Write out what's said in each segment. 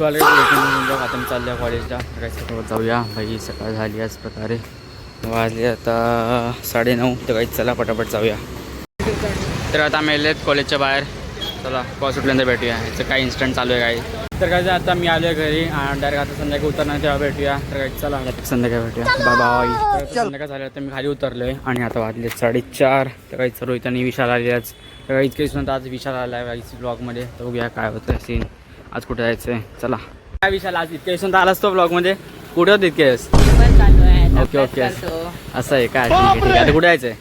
आता मी चाललो कॉलेजला. सकाळी जाऊया भाई. सकाळ झाली याच प्रकारे. वाजले आता 9:30. तर काही चला पटापट जाऊया. तर आता आम्ही आलेत कॉलेजच्या बाहेर. चला कॉल सुटल्यानंतर भेटूया. याचं काय इन्स्टंट चालू आहे काही. तर काय आता मी आलो आहे घरी आणि डायरेक्ट आता संध्याकाळी उतरणार तेव्हा भेटूया. तर काही चला संध्याकाळी भेटूया. बाय. संध्याकाळ झालं तर मी खाली उतरलो आहे आणि आता वाजले 4:30. तर काही सर्व इथं विशाल आले आज. तर काही इतके दिवसानंतर आज विशाल आला आहे काही ब्लॉगमध्ये. तर बघूया काय होतं सीन. आज कुठे जायचं आहे. चला काय विशाल आज इतके दिवसानंतर आलाच तो ब्लॉगमध्ये. कुठे होतं इतके दिवस. ओके ओके असं आहे काय. ठीक आहे ठीक आहे. आता कुठे जायचं आहे.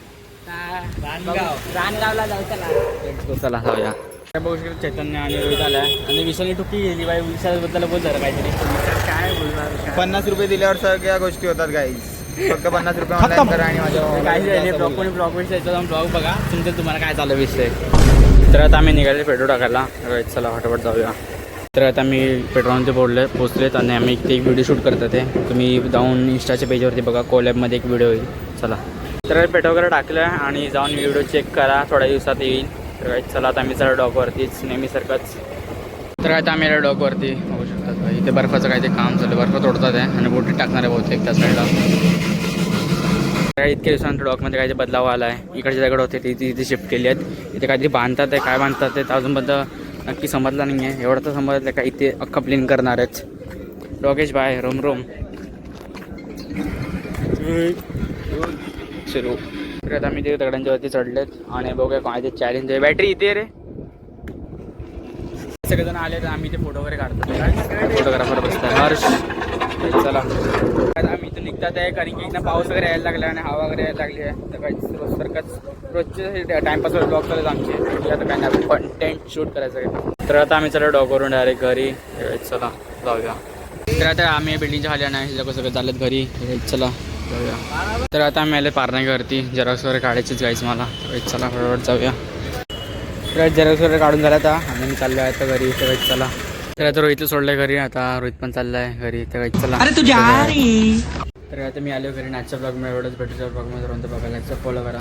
रानगावला जाऊ चला. चला जाऊया. बघू शकतो चैतन्य आणि रोहित आला आणि विशालने टुकी गेली बाई. विशालबद्दल बोल जरा काहीतरी. काय बोलणार. 50 रुपये दिल्यावर सगळ्या गोष्टी होतात गाईज. फक्त 50 रुपये ऑनलाईन करा आणि माझ्या काही नाही ब्लॉग कोणी ब्लॉग विषय जाऊन ब्लॉग बघा तुमचं तुम्हाला काय चालू विषय. तर आता आम्ही निघाले पेट्रोल टाकायला. रोहित चला फटाफट जाऊया. तर आता मी पेट्रोलमध्ये पोहोचलेत आणि आम्ही एक व्हिडिओ शूट करतात ते तुम्ही जाऊन इंस्टाच्या पेजवरती बघा. कोलॅबमध्ये एक व्हिडिओ येईल. चला तर पेट्रोल वगैरे टाकलं आणि जाऊन व्हिडिओ चेक करा. थोड्या दिवसात येईल. तर चला आता आम्ही चला डॉकवरतीच नेहमीसारखंच. तर आता आम्ही डॉकवरती बघू शकतात भाई. इथे बर्फाचं काही ते काम चाललं. बर्फ तोडतात आहे आणि बोटी टाकणार आहे बहुतेक त्या साईडला. काय इतक्या दिवसानंतर डॉकमध्ये काही बदलाव आला आहे. इकडच्या जागेकडे होते ती इथे शिफ्ट केली आहेत. इथे काहीतरी बांधतात आहे. काय बांधतात ते अजूनपर्यंत नक्की समजलं नाही आहे. एवढं तर समजलं का इथे अख्खा प्लेन करणार आहेत. डॉगेश बाय रोम रोम चलो. तर आता आम्ही ते दगडांच्यावरती चढलेत आणि बघूया काय ते चॅलेंज आहे. बॅटरी इथे रे. सगळेजण आले तर आम्ही ते फोटो वगैरे काढतो. फोटोग्राफर बसतात हर्ष. चला आता आम्ही इथं निघतात आहे कारण की इथं पाऊस वगैरे यायला लागला आणि हवा वगैरे यायला लागली आहे. तर काही रोजसारखंच रोजचे टाईमपासवर ब्लॉग चालत आमचे. आता काय नाही कंटेंट शूट करायचं आहे. तर आता आम्ही चला डॉगवरून डायरेक्ट घरी. चला जाऊया. तर आता आम्ही बिल्डिंगच्या खाली नाही लोक सगळे चाललेत घरी. चला जाऊया. तर आता आम्ही आले पारण्यावरती. झेरॉक्स वगैरे काढायचीच गाईच मला. चला फटाफट जाऊया. तर झेरॉक्स वगैरे काढून झाला आता आणि मी चाललो आहे आता घरी. तर चला. तर आता रोहितला सोडलं घरी. आता रोहित पण चालला आहे घरी. तर चला. तर आता मी आलो घरी. नाचच्या ब्लॉग मध्ये एवढंच भेटूच्या ब्लॉग मध्ये बघायला फॉलो करा.